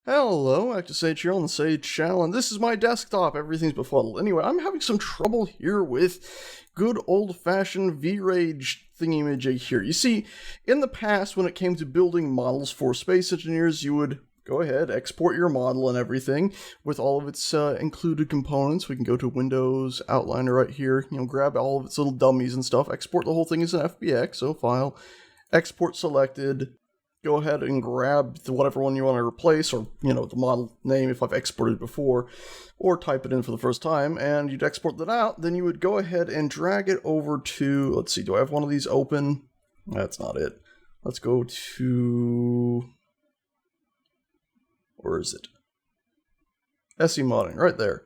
Hello, ActiveSage here on the Sage channel, and this is my desktop. Everything's befuddled. Anyway, I'm having some trouble here with good old-fashioned VRage thingy-majig here. You see, in the past, when it came to building models for space engineers, you would go ahead, export your model and everything with all of its included components. We can go to Windows, Outliner right here, grab all of its little dummies and stuff, export the whole thing as an FBX, so File, Export Selected. Go ahead and grab whatever one you want to replace, or, the model name if I've exported before, or type it in for the first time, and you'd export that out. Then you would go ahead and drag it over to, let's see, do I have one of these open? That's not it. Let's go to, where is it? SE modding, right there.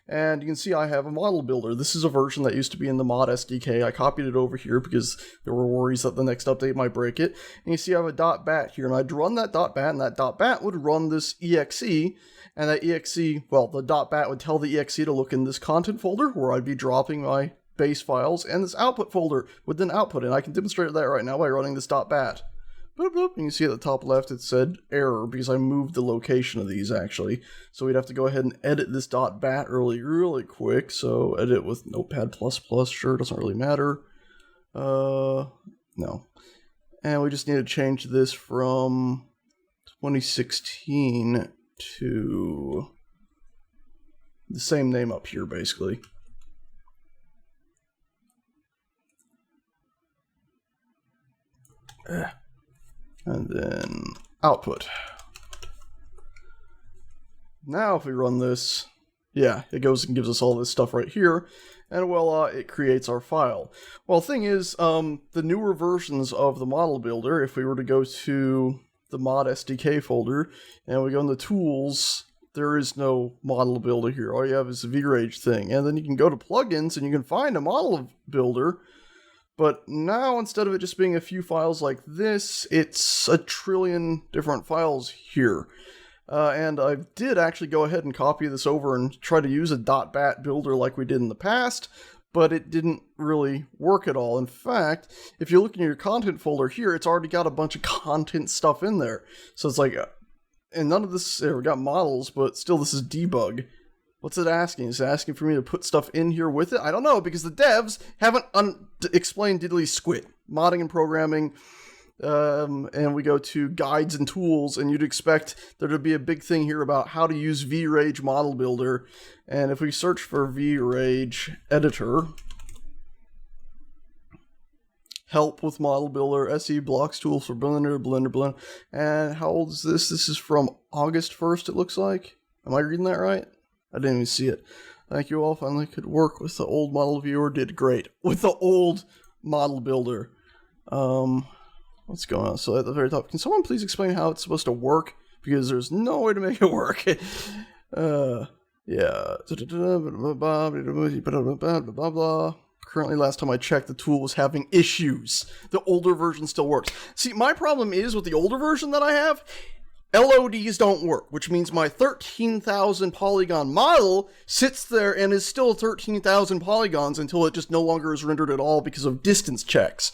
And you can see I have a model builder. This is a version that used to be in the mod SDK. I copied it over here because there were worries that the next update might break it. And you see I have a .bat here, and I'd run that .bat, and that .bat would run this exe, and that exe, well, the .bat would tell the exe to look in this content folder where I'd be dropping my base files, and this output folder would then output it. And I can demonstrate that right now by running this .bat. Boop, boop. And you see at the top left it said error because I moved the location of these actually. So we'd have to go ahead and edit this .bat really quick. So edit with Notepad++, sure, doesn't really matter. No. And we just need to change this from 2016 to the same name up here basically. And then output. Now if we run this, yeah, it goes and gives us all this stuff right here, and voila, it creates our file. Well, the thing is, the newer versions of the model builder, if we were to go to the mod SDK folder, and we go into tools, there is no model builder here. All you have is the VRage thing, and then you can go to plugins and you can find a model builder. But now, instead of it just being a few files like this, it's a trillion different files here. And I did actually go ahead and copy this over and try to use a .bat builder like we did in the past, but it didn't really work at all. In fact, if you look in your content folder here, it's already got a bunch of content stuff in there. So it's like, and none of this, we got models, but still this is debug. What's it asking? Is it asking for me to put stuff in here with it? I don't know, because the devs haven't explained diddly squat. Modding and programming, and we go to guides and tools, and you'd expect there to be a big thing here about how to use VRage Model Builder. And if we search for VrageEditor, help with Model Builder, SE blocks tools for Blender. And how old is this? This is from August 1st, it looks like. Am I reading that right? I didn't even see it. Thank you all. Finally could work with the old model viewer. Did great with the old model builder. What's going on? So at the very top, can someone please explain how it's supposed to work? Because there's no way to make it work. Yeah. Currently, last time I checked, the tool was having issues. The older version still works. See, my problem is with the older version that I have, LODs don't work, which means my 13,000 polygon model sits there and is still 13,000 polygons until it just no longer is rendered at all because of distance checks.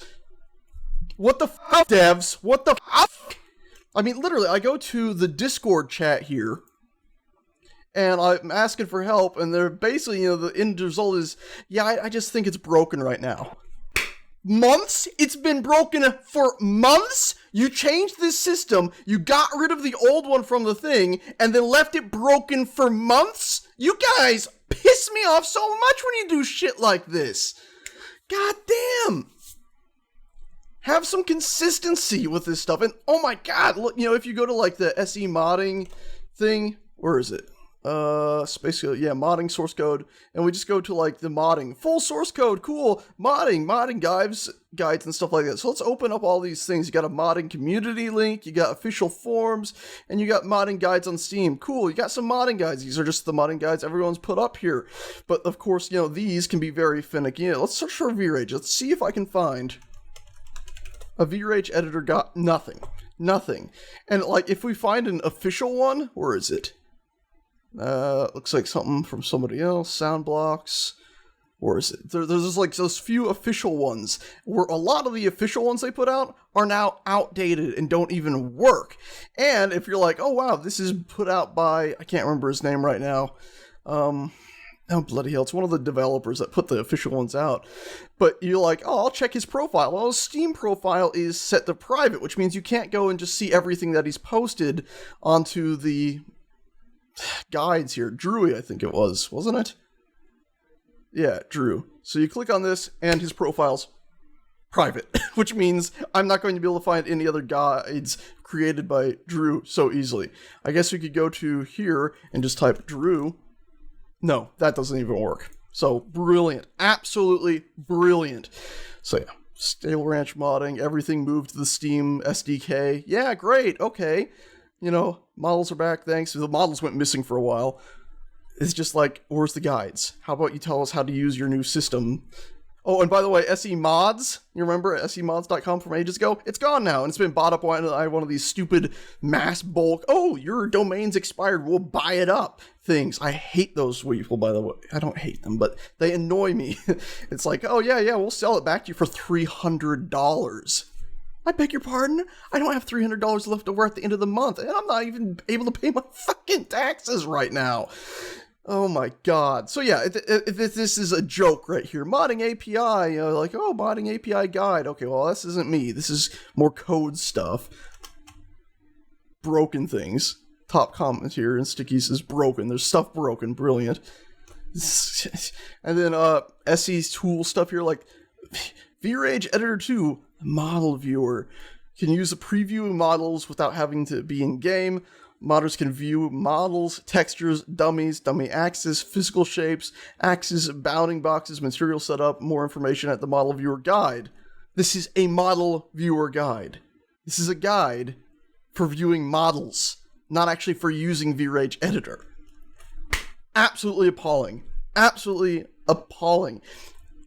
What the fuck, devs? What the fuck? I mean, literally, I go to the Discord chat here, and I'm asking for help, and they're basically, the end result is, yeah, I just think it's broken right now. Months? It's been broken for months? You changed this system, you got rid of the old one from the thing, and then left it broken for months? You guys piss me off so much when you do shit like this. God damn. Have some consistency with this stuff. And oh my god, look, if you go to like the SE modding thing, where is it? Space code, yeah, modding source code, and we just go to like the modding full source code, cool, modding guides and stuff like that. So let's open up all these things. You got a modding community link, you got official forums, and you got modding guides on Steam. Cool, you got some modding guides. These are just the modding guides everyone's put up here. But of course, these can be very finicky. Let's search for VRage. Let's see if I can find a VRage editor. Got nothing. And like, if we find an official one, where is it? Looks like something from somebody else. Sound blocks. or is it? There's just like those few official ones, where a lot of the official ones they put out are now outdated and don't even work. And if you're like, oh wow, this is put out by, I can't remember his name right now, oh, bloody hell, it's one of the developers that put the official ones out. But you're like, oh, I'll check his profile. Well, his Steam profile is set to private, which means you can't go and just see everything that he's posted onto the guides here. Drewy, I think it was, wasn't it? Yeah, Drew. So you click on this, and his profile's private, which means I'm not going to be able to find any other guides created by Drew so easily. I guess we could go to here and just type Drew. No, that doesn't even work. So, brilliant. Absolutely brilliant. So, yeah. Stable Ranch modding. Everything moved to the Steam SDK. Yeah, great. Okay. You know, models are back. Thanks. The models went missing for a while. It's just like, where's the guides? How about you tell us how to use your new system? Oh, and by the way, SE Mods, you remember semods.com from ages ago? It's gone now, and it's been bought up by one of these stupid mass bulk, oh, your domain's expired, we'll buy it up things. I hate those people, by the way. I don't hate them, but they annoy me. It's like, oh, yeah, we'll sell it back to you for $300. I beg your pardon? I don't have $300 left over at the end of the month, and I'm not even able to pay my fucking taxes right now. Oh my god. So yeah, this is a joke right here. Modding API, you know, like, oh, modding API guide. Okay, well, this isn't me. This is more code stuff. Broken things. Top comment here, and Sticky says broken. There's stuff broken. Brilliant. And then SE's tool stuff here, like VrageEditor 2, model viewer. Can use the preview models without having to be in game. Modders can view models, textures, dummies, dummy axes, physical shapes, axes, bounding boxes, material setup, more information at the model viewer guide. This is a model viewer guide. This is a guide for viewing models, not actually for using VrageEditor. Absolutely appalling. Absolutely appalling.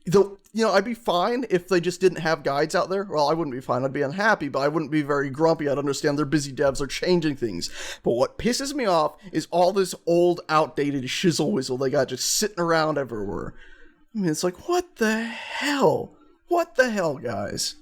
Though, you know, I'd be fine if they just didn't have guides out there. Well, I wouldn't be fine. I'd be unhappy, but I wouldn't be very grumpy. I'd understand they're busy devs are changing things. But what pisses me off is all this old, outdated shizzle-whizzle they got just sitting around everywhere. I mean, it's like, what the hell? What the hell, guys?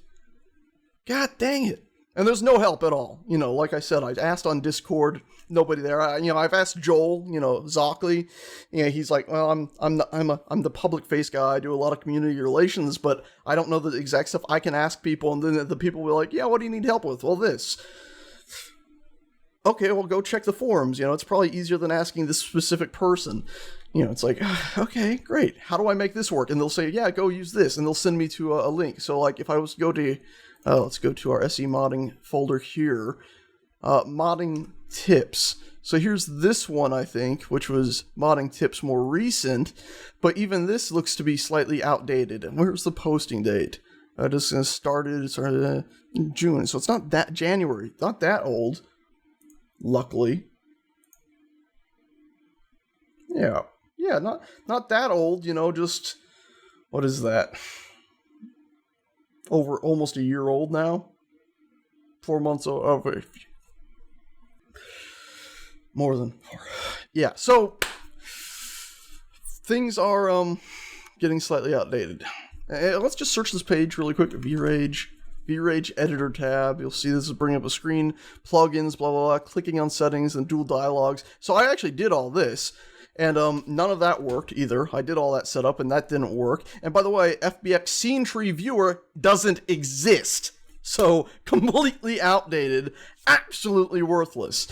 God dang it. And there's no help at all. You know, like I said, I asked on Discord, nobody there. I've asked Joel, Zockley. He's like, well, I'm the public face guy. I do a lot of community relations, but I don't know the exact stuff. I can ask people, and then the people will be like, yeah, what do you need help with? Well, this. Okay, well, go check the forums. It's probably easier than asking this specific person. It's like, okay, great. How do I make this work? And they'll say, yeah, go use this, and they'll send me to a link. So, like, if I was to go to let's go to our SE modding folder here. Modding tips. So here's this one, I think, which was modding tips more recent, but even this looks to be slightly outdated. And where's the posting date? This started in June, so it's not that January. Not that old, luckily. Yeah, not that old. Just what is that? Over almost a year old now. 4 months over. More than 4. Yeah, so things are getting slightly outdated. Let's just search this page really quick. VrageEditor tab. You'll see this is bringing up a screen. Plugins, blah, blah, blah. Clicking on settings and dual dialogues. So I actually did all this. And none of that worked either. I did all that setup, and that didn't work. And by the way, FBX Scene Tree Viewer doesn't exist. So, completely outdated, absolutely worthless.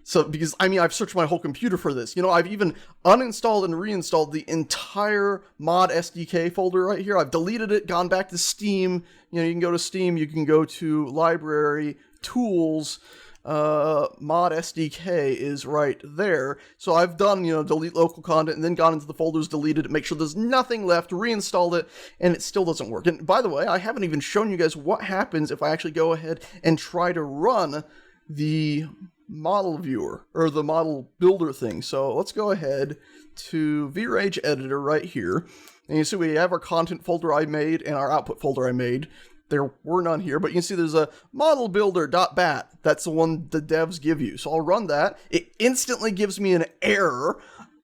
So, because, I've searched my whole computer for this. I've even uninstalled and reinstalled the entire mod SDK folder right here. I've deleted it, gone back to Steam. You can go to Steam, you can go to Library, Tools, mod SDK is right there. So I've done, delete local content and then gone into the folders, deleted it, make sure there's nothing left, reinstalled it, and it still doesn't work. And by the way, I haven't even shown you guys what happens if I actually go ahead and try to run the model viewer or the model builder thing. So let's go ahead to VrageEditor right here. And you see we have our content folder I made and our output folder I made. There were none here, but you can see there's a model builder.bat. That's the one the devs give you. So I'll run that. It instantly gives me an error.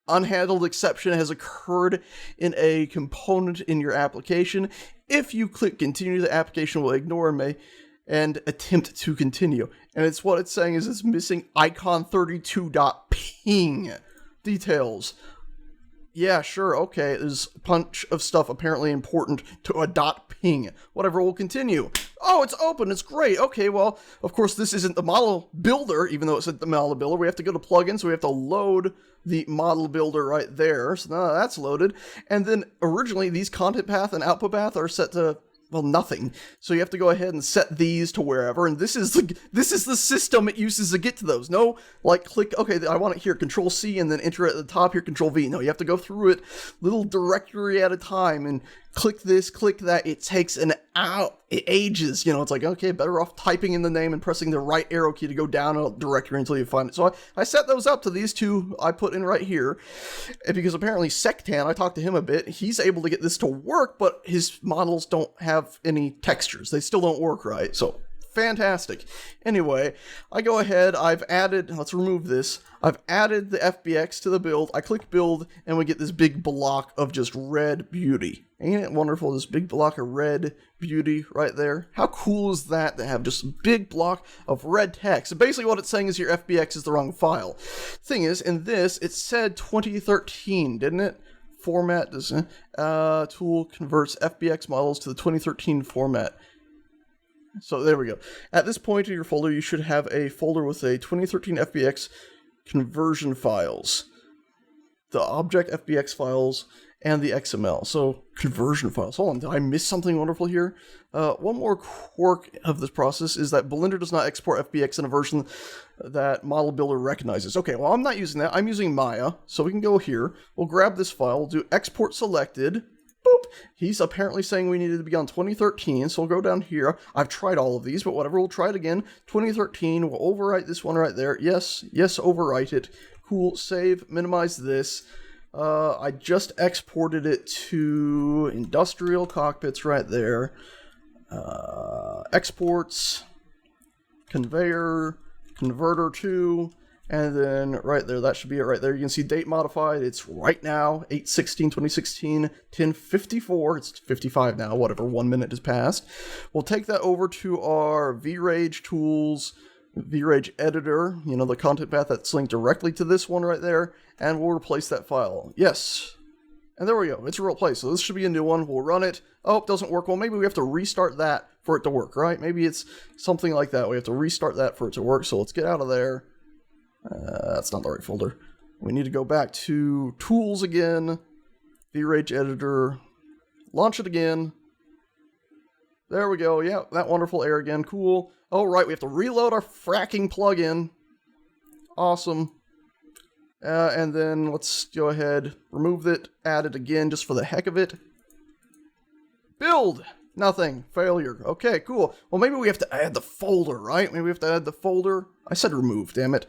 unhandled exception has occurred in a component in your application. If you click continue, the application will ignore and attempt to continue. And it's what it's saying is it's missing icon32.ping details. Yeah, sure, okay, there's a bunch of stuff apparently important to a .ping. Whatever, we'll continue. Oh, it's open, it's great. Okay, well, of course this isn't the model builder, even though it's the model builder. We have to go to plugins, so we have to load the model builder right there. So now that's loaded. And then originally these content path and output path are set to, well, nothing. So you have to go ahead and set these to wherever, and this is the system it uses to get to those. No, like click, okay, I want it here, Control C, and then enter it at the top here, Control V. No, you have to go through it little directory at a time and click this, click that. It takes ages, you know. It's like, okay, better off typing in the name and pressing the right arrow key to go down a directory until you find it. So I set those up to these two I put in right here, and because apparently Sectan, I talked to him a bit, he's able to get this to work, but his models don't have any textures. They still don't work right, so fantastic. Anyway, I go ahead, I've added, let's remove this, I've added the FBX to the build, I click build, and we get this big block of just red beauty. Ain't it wonderful, this big block of red beauty right there? How cool is that to have just a big block of red text? And basically what it's saying is your FBX is the wrong file. Thing is, in this, it said 2013, didn't it? Format, tool converts FBX models to the 2013 format. So there we go. At this point in your folder, you should have a folder with a 2013 FBX conversion files, the object FBX files, and the XML. So conversion files. Hold on, did I miss something wonderful here? One more quirk of this process is that Blender does not export FBX in a version that Model Builder recognizes. Okay, well, I'm not using that. I'm using Maya. So we can go here. We'll grab this file. We'll do export selected. Boop. He's apparently saying we needed to be on 2013, so we'll go down here. I've tried all of these, but whatever, we'll try it again. 2013, we'll overwrite this one right there. Yes, overwrite it. Cool, save, minimize this. I just exported it to industrial cockpits right there. Exports, conveyor, converter to, and then right there, that should be it right there. You can see date modified. It's right now, 8/16/2016, 10:54. It's 55 now, whatever, 1 minute has passed. We'll take that over to our VRage tools, VrageEditor, you know, the content path that's linked directly to this one right there, and we'll replace that file. Yes. And there we go. It's a real place. So this should be a new one. We'll run it. Oh, it doesn't work. Well, maybe we have to restart that for it to work, right? Maybe it's something like that. We have to restart that for it to work. So let's get out of there. That's not the right folder. We need to go back to Tools again, VrageEditor, launch it again. There we go. Yeah, that wonderful error again. Cool. Oh, right, we have to reload our fracking plugin. Awesome. And then let's go ahead, remove it, add it again just for the heck of it. Build! Nothing. Failure. Okay, cool. Well, maybe we have to add the folder, right? Maybe we have to add the folder. I said remove, damn it.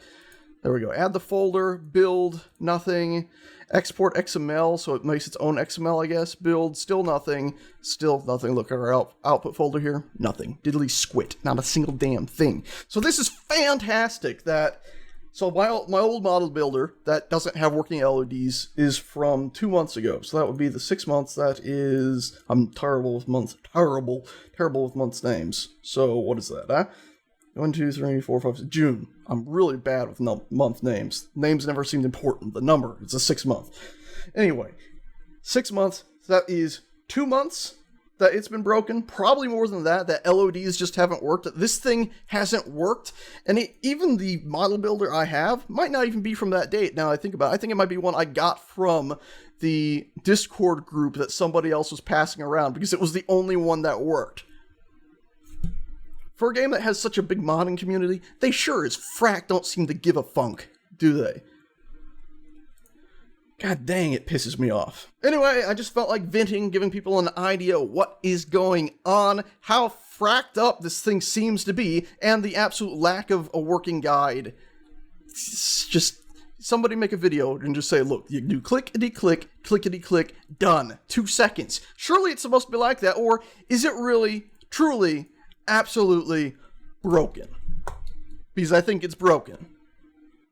There we go. Add the folder, build, nothing. Export XML, so it makes its own XML, I guess. Build, still nothing. Still nothing. Look at our output folder here. Nothing. Diddly squit. Not a single damn thing. So this is fantastic that... So my old model builder that doesn't have working LODs is from 2 months ago. So that would be the 6 months. That is... I'm terrible with months. Terrible with months' names. So what is that, huh? 1, 2, 3, 4, 5, 6, June. I'm really bad with month names. Names never seemed important. The number, it's a 6 month. Anyway, 6 months, that is 2 months that it's been broken. Probably more than that LODs just haven't worked. This thing hasn't worked. And even the model builder I have might not even be from that date. Now I think about it. I think it might be one I got from the Discord group that somebody else was passing around because it was the only one that worked. For a game that has such a big modding community, they sure as frack don't seem to give a funk, do they? God dang, it pisses me off. Anyway, I just felt like venting, giving people an idea what is going on, how fracked up this thing seems to be, and the absolute lack of a working guide. It's just, somebody make a video and just say, look, you do clickety-click, clickety-click, done. 2 seconds. Surely it's supposed to be like that, or is it really, truly, absolutely broken? Because I think it's broken.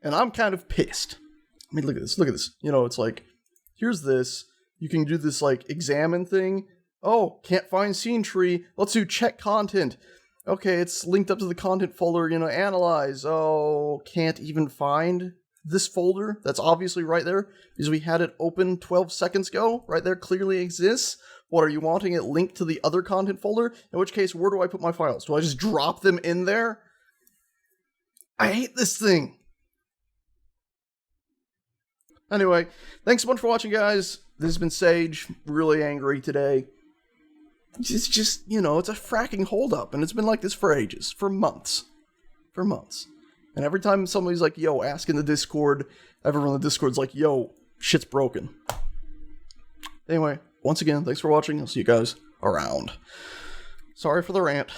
And I'm kind of pissed. I mean, look at this. Look at this. You know, it's like, here's this. You can do this, like, examine thing. Oh, can't find scene tree. Let's do check content. Okay, it's linked up to the content folder, you know, analyze. Oh, can't even find this folder. That's obviously right there because we had it open 12 seconds ago. Right there clearly exists. What, are you wanting it linked to the other content folder? In which case, where do I put my files? Do I just drop them in there? I hate this thing. Anyway, thanks so much for watching, guys. This has been Sage. Really angry today. It's just, you know, it's a fracking holdup, and it's been like this for ages. For months. For months. And every time somebody's like, yo, ask in the Discord, everyone in the Discord's like, yo, shit's broken. Anyway, once again, thanks for watching. I'll see you guys around. Sorry for the rant.